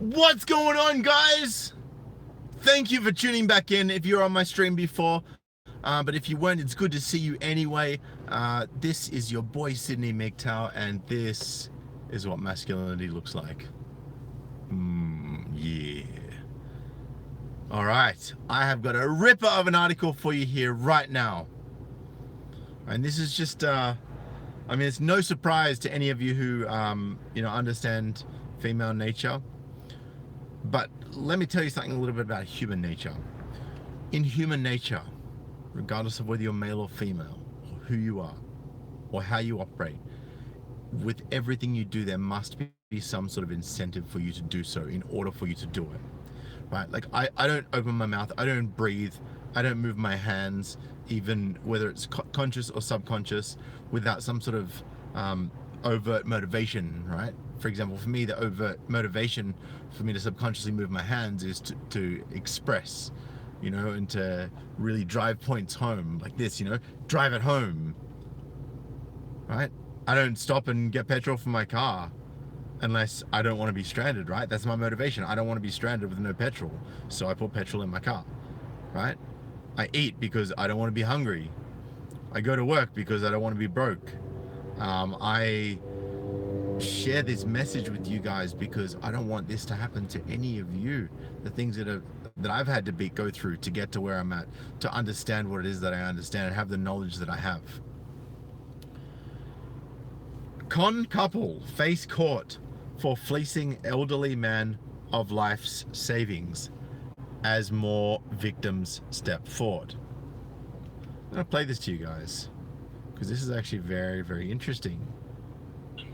What's going on, guys? Thank you for tuning back in if you're on my stream before. But if you weren't, it's good to see you anyway. This is your boy Sydney MGTOW, and this is what masculinity looks like. Yeah. All right, I have got a ripper of an article for you here right now. And this is just, I mean, it's no surprise to any of you who, understand female nature. But let me tell you something a little bit about human nature. In human nature, regardless of whether you're male or female, or who you are, or how you operate, with everything you do, there must be some sort of incentive for you to do so in order for you to do it. Right? Like, I don't open my mouth, I don't breathe, I don't move my hands, even whether it's conscious or subconscious, without some sort of overt motivation, right? For example, for me, the overt motivation for me to subconsciously move my hands is to express, and to really drive points home like this, drive it home, right? I don't stop and get petrol for my car unless I don't want to be stranded, right? That's my motivation. I don't want to be stranded with no petrol, so I put petrol in my car, right? I eat because I don't want to be hungry. I go to work because I don't want to be broke. I share this message with you guys because I don't want this to happen to any of you. The things that I've had to go through to get to where I'm at, to understand what it is that I understand and have the knowledge that I have. Con couple face court for fleecing elderly man of life's savings as more victims step forward. I'm going to play this to you guys because this is actually very, very interesting.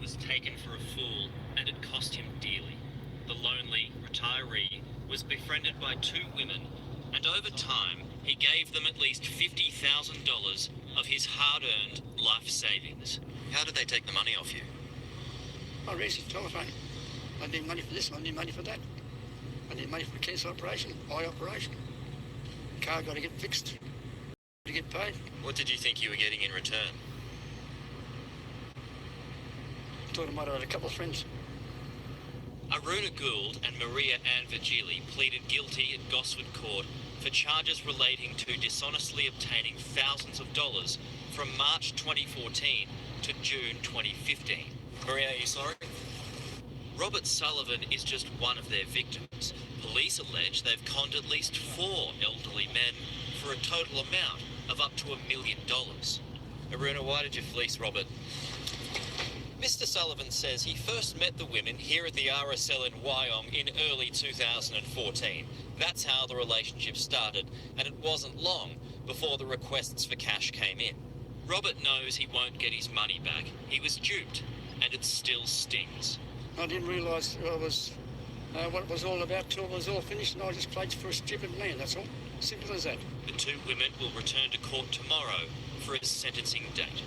Was taken for a fool, and it cost him dearly. The lonely retiree was befriended by two women, and over time he gave them at least $50,000 of his hard-earned life savings. How did they take the money off you? I raised the telephone. I need money for this, I need money for that. I need money for a cancer operation, eye operation. Car got to get fixed to get paid. What did you think you were getting in return? Thought I might have had a couple of friends. Aruna Gould and Maria Ann Vigili pleaded guilty at Gosford Court for charges relating to dishonestly obtaining thousands of dollars from March 2014 to June 2015. Maria, are you sorry? Robert Sullivan is just one of their victims. Police allege they've conned at least 4 elderly men for a total amount of up to $1 million. Aruna, why did you fleece Robert? Mr. Sullivan says he first met the women here at the RSL in Wyong in early 2014. That's how the relationship started, and it wasn't long before the requests for cash came in. Robert knows he won't get his money back. He was duped, and it still stings. I didn't realise what it was all about till it was all finished, and I just played for a stupid man, that's all. Simple as that. The two women will return to court tomorrow for a sentencing date.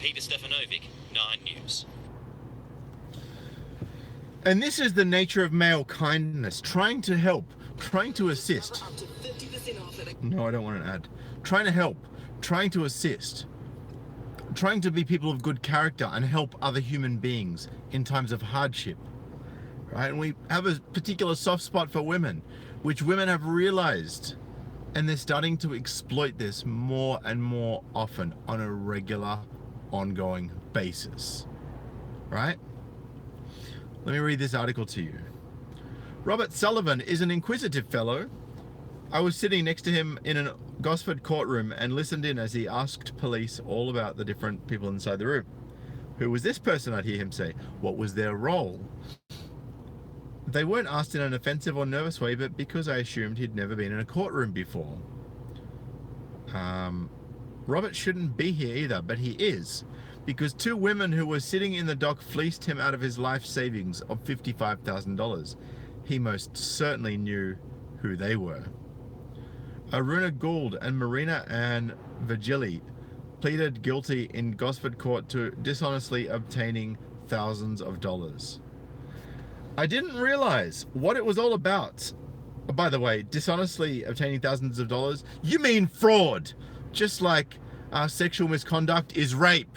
Peter Stefanovic, 9 News. And this is the nature of male kindness, trying to help, trying to assist. No, I don't want an ad. Trying to help, trying to assist, trying to be people of good character and help other human beings in times of hardship. Right? And we have a particular soft spot for women, which women have realized, and they're starting to exploit this more and more often on a regular, ongoing basis. Right? Let me read this article to you. Robert Sullivan is an inquisitive fellow. I was sitting next to him in a Gosford courtroom and listened in as he asked police all about the different people inside the room. Who was this person, I'd hear him say. What was their role? They weren't asked in an offensive or nervous way, but because I assumed he'd never been in a courtroom before. Robert shouldn't be here either, but he is. Because two women who were sitting in the dock fleeced him out of his life savings of $55,000. He most certainly knew who they were. Aruna Gould and Marina Ann Vigili pleaded guilty in Gosford Court to dishonestly obtaining thousands of dollars. I didn't realize what it was all about. By the way, dishonestly obtaining thousands of dollars, you mean fraud. Just like sexual misconduct is rape.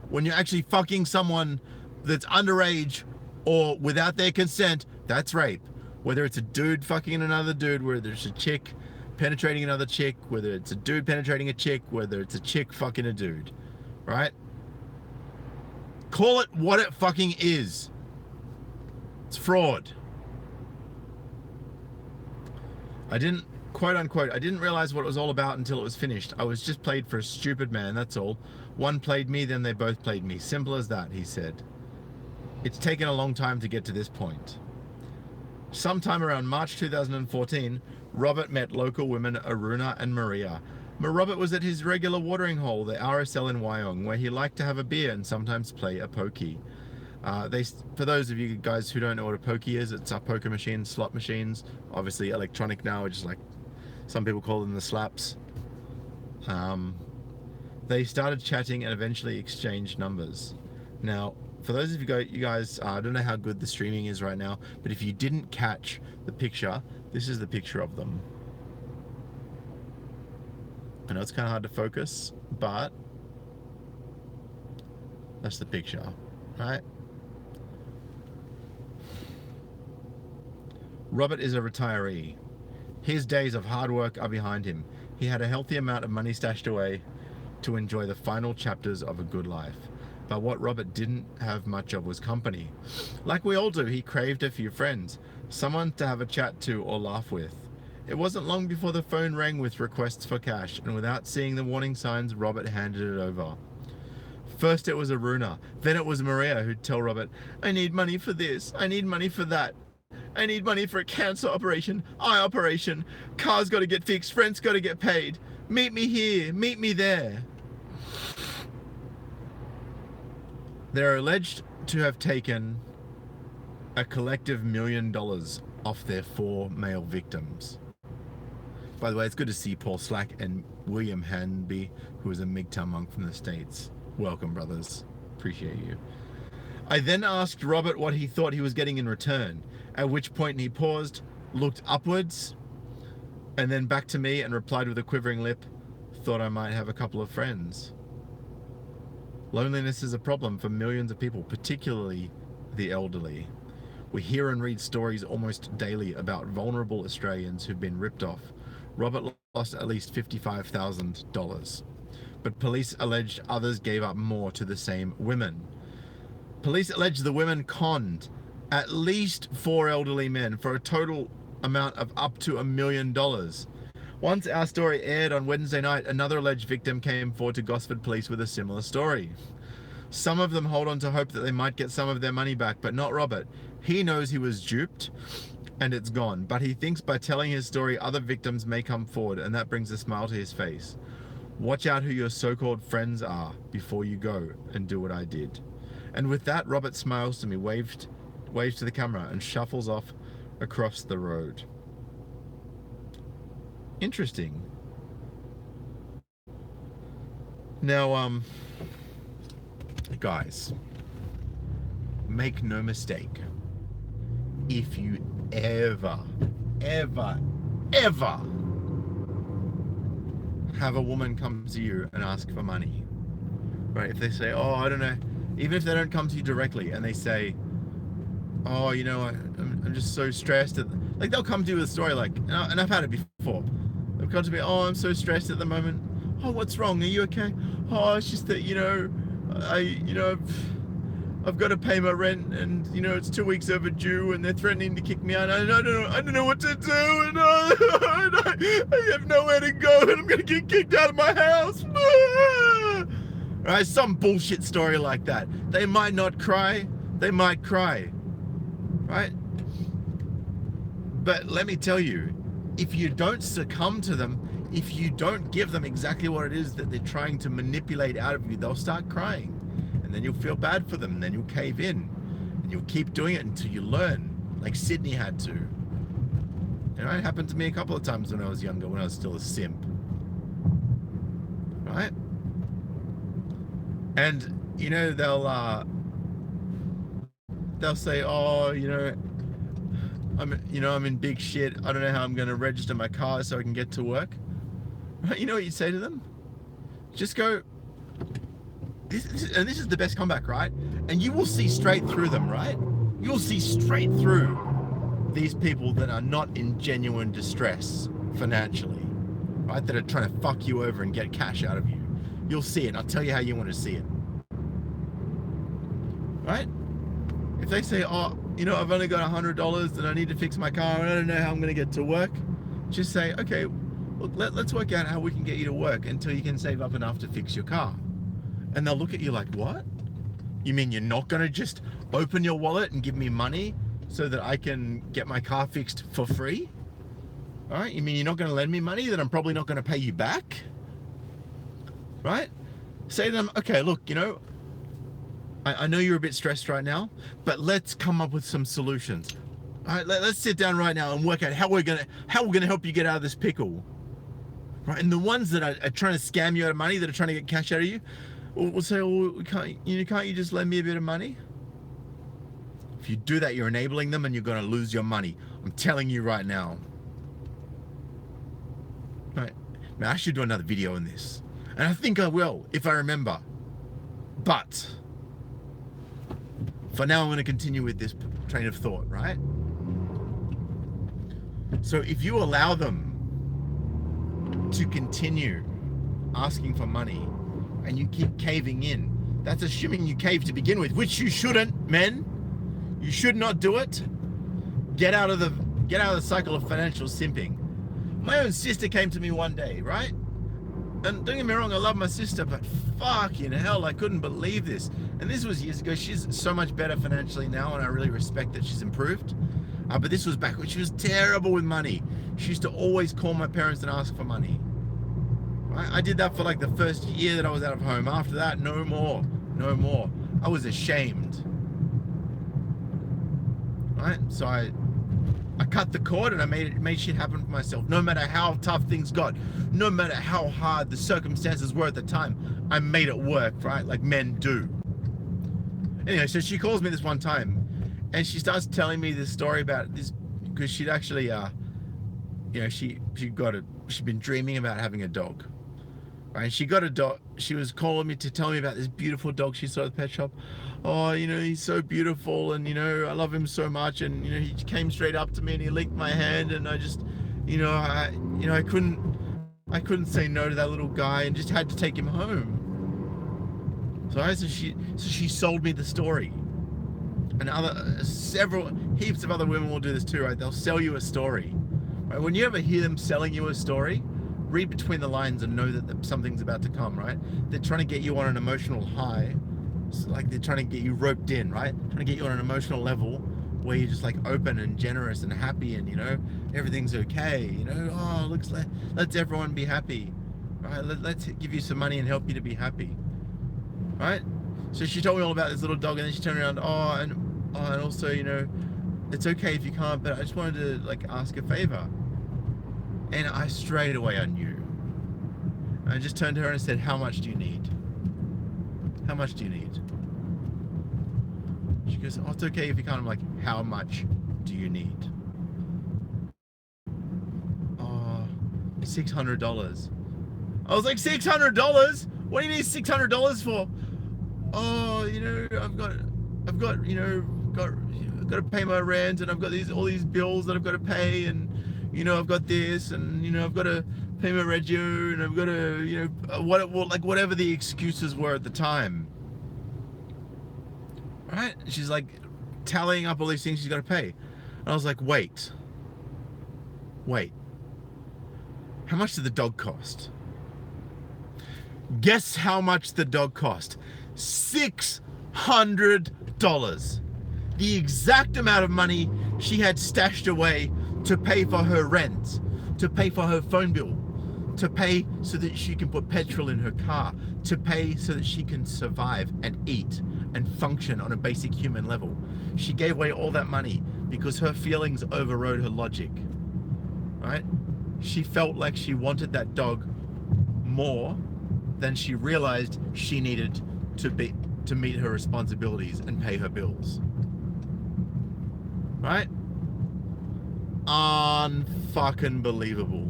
When you're actually fucking someone that's underage or without their consent, that's rape. Whether it's a dude fucking another dude, whether it's a chick penetrating another chick, whether it's a dude penetrating a chick, whether it's a chick fucking a dude, right? Call it what it fucking is. It's fraud. I didn't, quote unquote, I didn't realize what it was all about until it was finished. I was just played for a stupid man, that's all. One played me, then they both played me. Simple as that, he said. It's taken a long time to get to this point. Sometime around March 2014, Robert met local women Aruna and Maria. Robert was at his regular watering hole, the RSL in Wyong, where he liked to have a beer and sometimes play a pokey. For those of you guys who don't know what a pokey is, it's a poker machine, slot machines, obviously electronic now, which is like, some people call them the slaps. They started chatting and eventually exchanged numbers. Now, for those of you guys, I don't know how good the streaming is right now, but if you didn't catch the picture, this is the picture of them. I know it's kind of hard to focus, but that's the picture, right? Robert is a retiree. His days of hard work are behind him. He had a healthy amount of money stashed away to enjoy the final chapters of a good life. But what Robert didn't have much of was company. Like we all do, he craved a few friends, someone to have a chat to or laugh with. It wasn't long before the phone rang with requests for cash, and without seeing the warning signs, Robert handed it over. First it was Aruna, then it was Maria who'd tell Robert, I need money for this, I need money for that. I need money for a cancer operation, eye operation, car's got to get fixed, rent's got to get paid. Meet me here, meet me there. They're alleged to have taken a collective $1 million off their 4 male victims. By the way, it's good to see Paul Slack and William Hanby, who is a MGTOW monk from the States. Welcome, brothers. Appreciate you. I then asked Robert what he thought he was getting in return, at which point he paused, looked upwards, and then back to me and replied with a quivering lip, thought I might have a couple of friends. Loneliness is a problem for millions of people, particularly the elderly. We hear and read stories almost daily about vulnerable Australians who've been ripped off. Robert lost at least $55,000, but police alleged others gave up more to the same women. Police allege the women conned at least 4 elderly men for a total amount of up to $1 million. Once our story aired on Wednesday night, another alleged victim came forward to Gosford Police with a similar story. Some of them hold on to hope that they might get some of their money back, but not Robert. He knows he was duped and it's gone, but he thinks by telling his story, other victims may come forward, and that brings a smile to his face. Watch out who your so-called friends are before you go and do what I did. And with that, Robert smiles to me, waves to the camera, and shuffles off across the road. Interesting. Now, guys, make no mistake. If you ever have a woman come to you and ask for money, right? If they say, oh, I don't know, even if they don't come to you directly and they say, oh, you know, I'm just so stressed. Like, they'll come to you with a story like, and I've had it before. They'll come to me, oh, I'm so stressed at the moment. Oh, what's wrong? Are you okay? Oh, it's just that, I've got to pay my rent, and it's 2 weeks overdue, and they're threatening to kick me out. I don't know what to do, and I have nowhere to go, and I'm gonna get kicked out of my house. Right, some bullshit story like that. They might not cry. They might cry. Right? But let me tell you, if you don't succumb to them, if you don't give them exactly what it is that they're trying to manipulate out of you, they'll start crying. And then you'll feel bad for them, and then you'll cave in. And you'll keep doing it until you learn, like Sydney had to. It happened to me a couple of times when I was younger, when I was still a simp. Right? And, they'll say, oh, I'm in big shit. I don't know how I'm going to register my car so I can get to work. Right? You know what you'd say to them? Just go, this is the best comeback, right? And you will see straight through them, right? You'll see straight through these people that are not in genuine distress financially, right? That are trying to fuck you over and get cash out of you. You'll see it. I'll tell you how you want to see it. Right? If they say, oh, you know, I've only got $100 and I need to fix my car and I don't know how I'm going to get to work, just say, okay, look, let's work out how we can get you to work until you can save up enough to fix your car. And they'll look at you like, what? You mean you're not going to just open your wallet and give me money so that I can get my car fixed for free? All right? You mean you're not going to lend me money that I'm probably not going to pay you back? Right? Say to them, okay, look, you know, I know you're a bit stressed right now, but let's come up with some solutions. All right, let's sit down right now and work out how we're gonna help you get out of this pickle. Right? And the ones that are trying to scam you out of money, that are trying to get cash out of you, we'll say, oh, can't you just lend me a bit of money? If you do that, you're enabling them and you're gonna lose your money. I'm telling you right now. Right? Now, I should do another video on this. And I think I will, if I remember. But for now, I'm going to continue with this train of thought, right? So if you allow them to continue asking for money and you keep caving in, that's assuming you cave to begin with, which you shouldn't, men. You should not do it. Get out of the cycle of financial simping. My own sister came to me one day, right? And don't get me wrong, I love my sister, but fucking hell, I couldn't believe this. And this was years ago. She's so much better financially now, and I really respect that she's improved. But this was back when she was terrible with money. She used to always call my parents and ask for money. Right? I did that for like the first year that I was out of home. After that, no more. I was ashamed. Right? So I cut the cord and I made shit happen for myself. No matter how tough things got, no matter how hard the circumstances were at the time, I made it work, right? Like men do. Anyway, so she calls me this one time and she starts telling me this story about this, because she'd actually, you know, she'd been dreaming about having a dog. Right? And she got a dog. She was calling me to tell me about this beautiful dog she saw at the pet shop. Oh, you know, he's so beautiful, and you know, I love him so much, and you know, he came straight up to me and he licked my hand, and I just, I couldn't say no to that little guy, and just had to take him home. So she sold me the story, and heaps of other women will do this too, right? They'll sell you a story, right? When you ever hear them selling you a story, read between the lines and know that something's about to come, right? They're trying to get you on an emotional high. It's like they're trying to get you roped in, right? Trying to get you on an emotional level where you're just like open and generous and happy, and you know, everything's okay, you know, oh, let's everyone be happy, right? Let's give you some money and help you to be happy, right? So she told me all about this little dog, and then she turned around, and also, you know, it's okay if you can't, but I just wanted to like ask a favor. And I straight away I knew. I just turned to her and said, how much do you need? How much do you need? She goes, oh, it's okay if you can't. I'm like, how much do you need? Oh, $600. I was like, $600? What do you need $600 for? Oh, you know, I've got to pay my rent, and I've got all these bills that I've got to pay, and you know, I've got this, and you know, I've got to pay my radio, and I've got to, you know, whatever the excuses were at the time. Right? She's like tallying up all these things she's got to pay. And I was like, wait. How much did the dog cost? Guess how much the dog cost? $600. The exact amount of money she had stashed away to pay for her rent, to pay for her phone bill, to pay so that she can put petrol in her car, to pay so that she can survive and eat and function on a basic human level. She gave away all that money because her feelings overrode her logic, right? She felt like she wanted that dog more than she realized she needed to meet her responsibilities and pay her bills, right? Unfucking believable.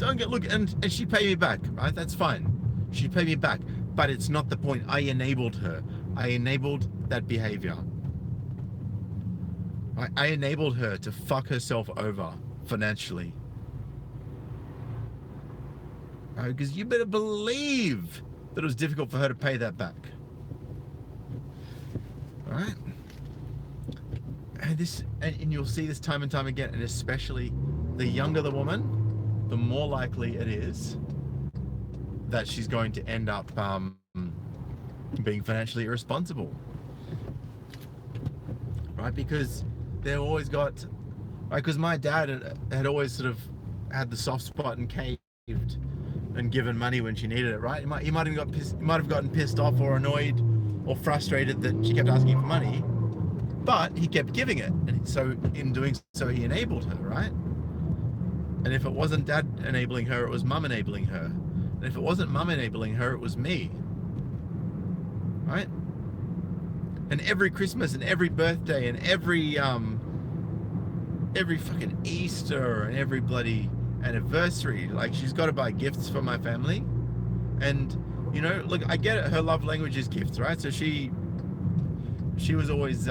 And she paid me back, right? That's fine. She paid me back, but it's not the point. I enabled her. I enabled that behavior. I enabled her to fuck herself over financially. Because you better believe that it was difficult for her to pay that back. Alright? And you'll see this time and time again, and especially the younger the woman, the more likely it is that she's going to end up being financially irresponsible. Right? Because they've always got... Right? Because my dad had always sort of had the soft spot and caved and given money when she needed it, right? He might have gotten pissed off or annoyed or frustrated that she kept asking for money, but he kept giving it. And so in doing so, he enabled her, right? And if it wasn't dad enabling her, it was mum enabling her. And if it wasn't mum enabling her, it was me. Right? And every Christmas and every birthday and every fucking Easter and every bloody anniversary, like, she's got to buy gifts for my family. And, you know, look, I get it, her love language is gifts, right? So she was always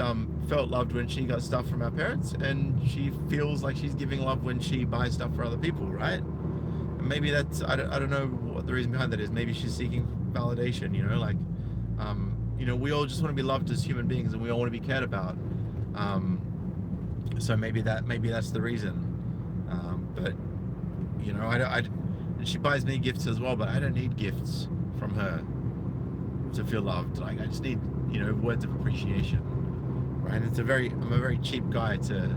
felt loved when she got stuff from our parents, and she feels like she's giving love when she buys stuff for other people, right? And maybe that's, I don't know what the reason behind that is. Maybe she's seeking validation, you know, like, you know, we all just want to be loved as human beings, and we all want to be cared about. So maybe that's the reason. But you know, and she buys me gifts as well, but I don't need gifts from her to feel loved. Like, I just need, you know, words of appreciation, right? And I'm a very cheap guy to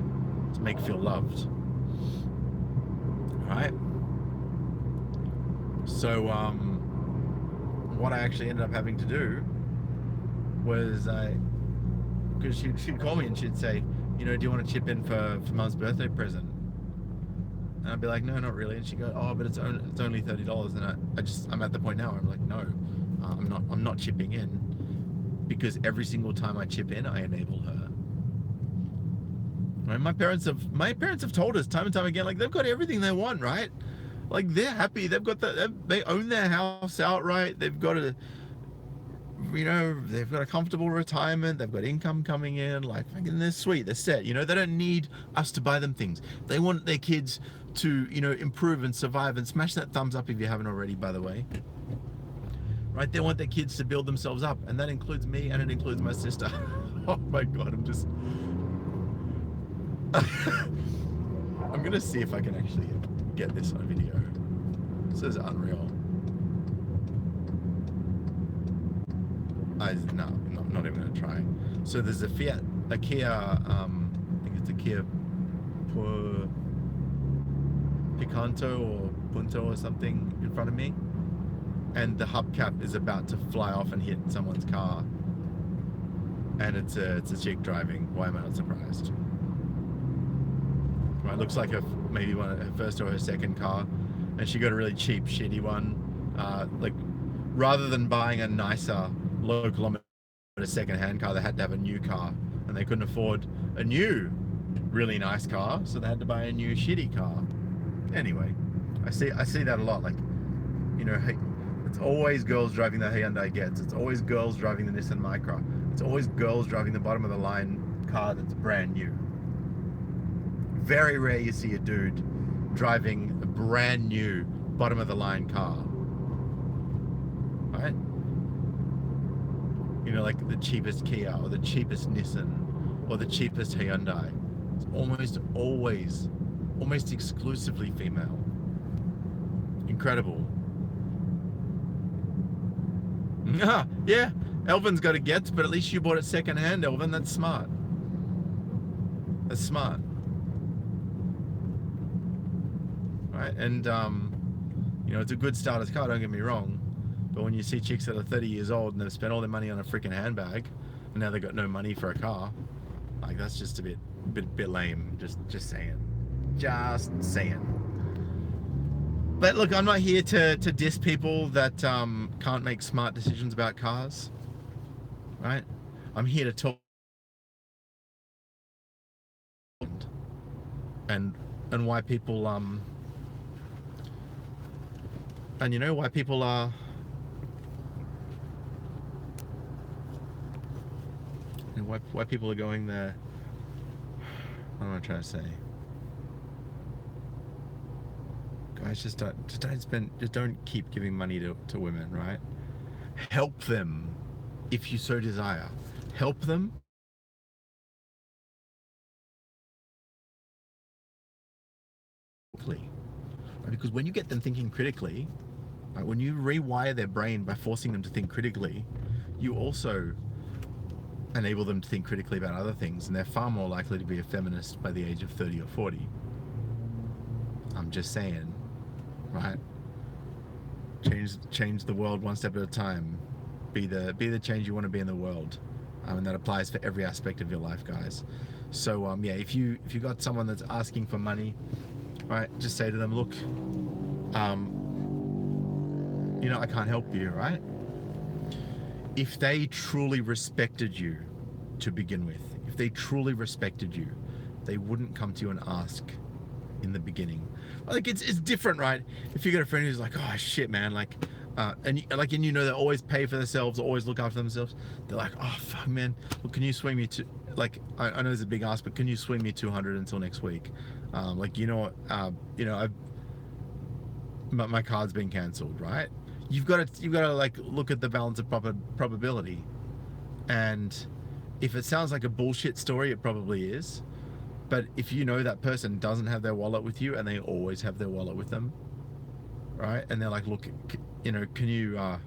make feel loved, right? So what I actually ended up having to do was, because she'd call me and she'd say, you know, do you want to chip in for Mum's birthday present? And I'd be like, no, not really. And she'd go, oh, but it's only $30. And I'm at the point now where I'm like, no, I'm not chipping in, because every single time I chip in, I enable her. Right? My parents have told us time and time again, like, they've got everything they want, right? Like, they're happy. They own their house outright. They've got they've got a comfortable retirement. They've got income coming in. Like, fucking, they're sweet. They're set. You know, they don't need us to buy them things. They want their kids to, you know, improve and survive. And smash that thumbs up if you haven't already, by the way. Right? They want their kids to build themselves up, and that includes me, and it includes my sister. Oh my God, I'm gonna see if I can actually get this on video. This is unreal. No, I'm not even gonna try. So there's a Kia, I think it's a Kia Picanto or Punto or something in front of me, and the hubcap is about to fly off and hit someone's car, and it's a chick driving. Why am I not surprised? Right, looks like maybe her first or her second car, and she got a really cheap, shitty one. Like, rather than buying a nicer, low kilometer second-hand car, they had to have a new car, and they couldn't afford a new, really nice car, so they had to buy a new shitty car. Anyway, I see that a lot. Like, you know, it's always girls driving the Hyundai Getz. It's always girls driving the Nissan Micra. It's always girls driving the bottom of the line car that's brand new. Very rare you see a dude driving a brand new bottom of the line car, right? You know, like the cheapest Kia or the cheapest Nissan or the cheapest Hyundai. It's almost exclusively female. Incredible. Yeah, Elvin's got a Getz, but at least you bought it second hand, Elvin. That's smart. That's smart. Right? And, you know, it's a good starter's car, don't get me wrong. But when you see chicks that are 30 years old and they've spent all their money on a freaking handbag, and now they've got no money for a car, like, that's just a bit lame. Just saying. Just saying. But look, I'm not here to diss people that can't make smart decisions about cars, right? I'm here to talk and why people and you know why people are why people are going What am I trying to say? Guys, just don't keep giving money to women, right? Help them if you so desire. Help them. Because when you get them thinking critically, right, when you rewire their brain by forcing them to think critically, you also enable them to think critically about other things, and they're far more likely to be a feminist by the age of 30 or 40. I'm just saying, right? Change the world one step at a time. Be the change you want to be in the world, and that applies for every aspect of your life, guys. So yeah, if you got someone that's asking for money, right, just say to them, look, I can't help you, right? If they truly respected you to begin with, if they truly respected you, they wouldn't come to you and ask in the beginning. Like it's different, right? If you got a friend who's like, oh shit, man, and they always pay for themselves, always look after themselves. They're like, oh fuck, man, well, can you swing me to, I know it's a big ask, but can you swing me 200 until next week? My card's been cancelled, right? You've got to like look at the balance of probability, and if it sounds like a bullshit story, it probably is. But if you know that person doesn't have their wallet with you and they always have their wallet with them, right? And they're like, look, can you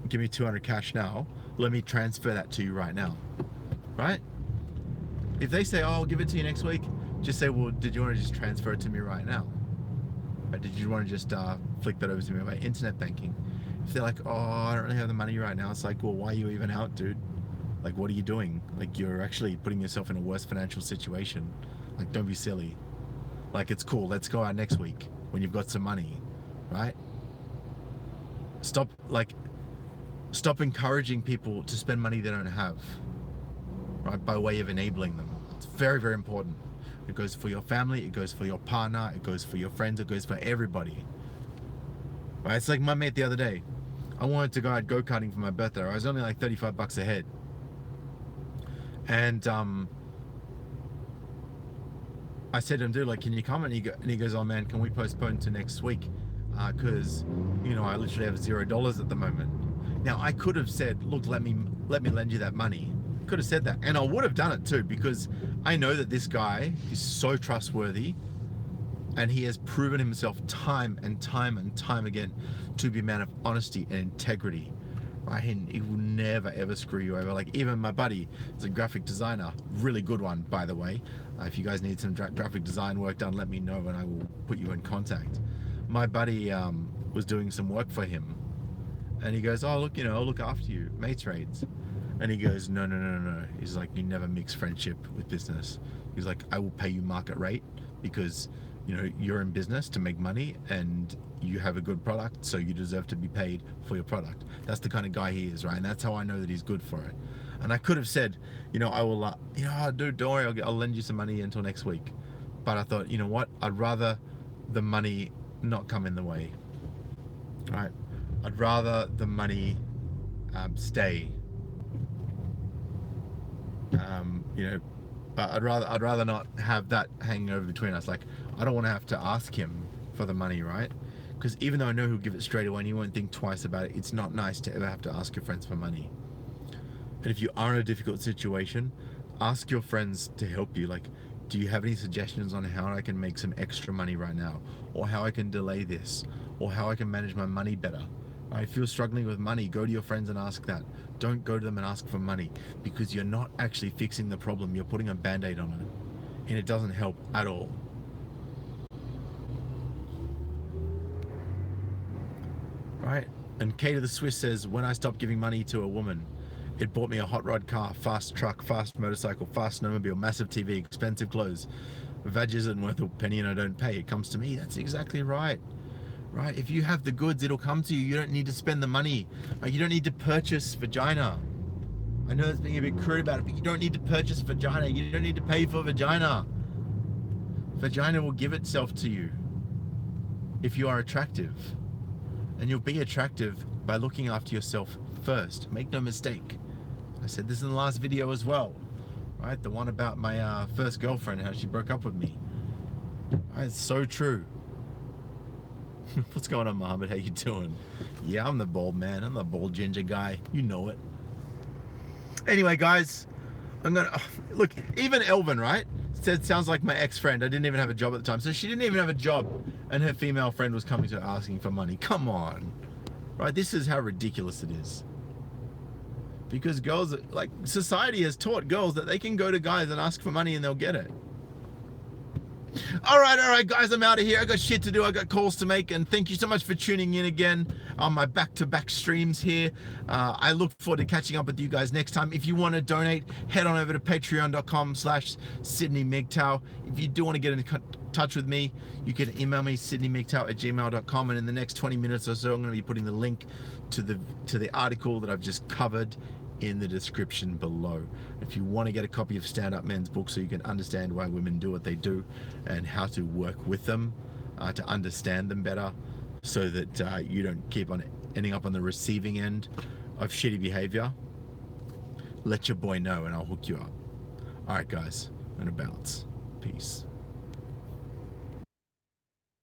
give me 200 cash now? Let me transfer that to you right now, right? If they say, oh, I'll give it to you next week, just say, well, did you want to just transfer it to me right now? Or did you want to just flick that over to me by internet banking? If they're like, oh, I don't really have the money right now, it's like, well, why are you even out, dude? Like, what are you doing? Like, you're actually putting yourself in a worse financial situation. Like, don't be silly. Like, it's cool. Let's go out next week when you've got some money, right? Stop encouraging people to spend money they don't have, right? By way of enabling them. It's very, very important. It goes for your family. It goes for your partner. It goes for your friends. It goes for everybody. Right? It's like my mate the other day. I wanted to go out go-karting for my birthday. I was only like 35 bucks ahead. And I said to him, dude, like, can you come? And he goes, oh man, can we postpone to next week? Because I literally have $0 at the moment. Now I could have said, look, let me lend you that money. Could have said that, and I would have done it too, because I know that this guy is so trustworthy, and he has proven himself time and time and time again to be a man of honesty and integrity. Right? He will never ever screw you over. Like, even my buddy is a graphic designer, really good one, by the way. If you guys need some graphic design work done, let me know and I will put you in contact. My buddy was doing some work for him, and he goes, oh look, I'll look after you, mates rates. And he goes, no. He's like, you never mix friendship with business. He's like, I will pay you market rate because you're in business to make money and you have a good product, so you deserve to be paid for your product. That's the kind of guy he is, right? And that's how I know that he's good for it. And I could have said, I will, dude, don't worry, I'll lend you some money until next week. But I thought, you know what? I'd rather the money not come in the way, right? I'd rather the money stay. But I'd rather not have that hanging over between us. Like, I don't want to have to ask him for the money, right? Because even though I know he'll give it straight away and he won't think twice about it, it's not nice to ever have to ask your friends for money. And if you are in a difficult situation, ask your friends to help you. Like, do you have any suggestions on how I can make some extra money right now, or how I can delay this, or how I can manage my money better? If you're struggling with money, go to your friends and ask that. Don't go to them and ask for money, because you're not actually fixing the problem. You're putting a band-aid on it, and it doesn't help at all. Right? And Kate of the Swiss says, when I stopped giving money to a woman, it bought me a hot rod car, fast truck, fast motorcycle, fast snowmobile, massive TV, expensive clothes. Vag isn't worth a penny and I don't pay. It comes to me. That's exactly right. Right? If you have the goods, it'll come to you. You don't need to spend the money. You don't need to purchase vagina. I know it's being a bit crude about it, but you don't need to purchase vagina. You don't need to pay for vagina. Vagina will give itself to you if you are attractive. And you'll be attractive by looking after yourself first. Make no mistake. I said this in the last video as well. right? The one about my first girlfriend, how she broke up with me. Right, it's so true. What's going on, Mohammed? How you doing? Yeah, I'm the bald man. I'm the bald ginger guy. You know it. Anyway, guys, I'm gonna look. Even Elvin, right? Said sounds like my ex-friend. I didn't even have a job at the time, so she didn't even have a job, and her female friend was coming to her asking for money. Come on, right? This is how ridiculous it is. Because girls, like society has taught girls that they can go to guys and ask for money and they'll get it. All right, guys, I'm out of here. I got shit to do. I got calls to make, and thank you so much for tuning in again on my back-to-back streams here. I look forward to catching up with you guys next time. If you want to donate, head on over to patreon.com/SydneyMGTOW. If you do want to get in touch with me, you can email me sydneymgtow@gmail.com, and in the next 20 minutes or so, I'm going to be putting the link to the article that I've just covered in the description below. If you want to get a copy of Stand Up Men's book so you can understand why women do what they do and how to work with them to understand them better, so that you don't keep on ending up on the receiving end of shitty behavior, let your boy know and I'll hook you up. All right, guys, I'm gonna bounce. Peace.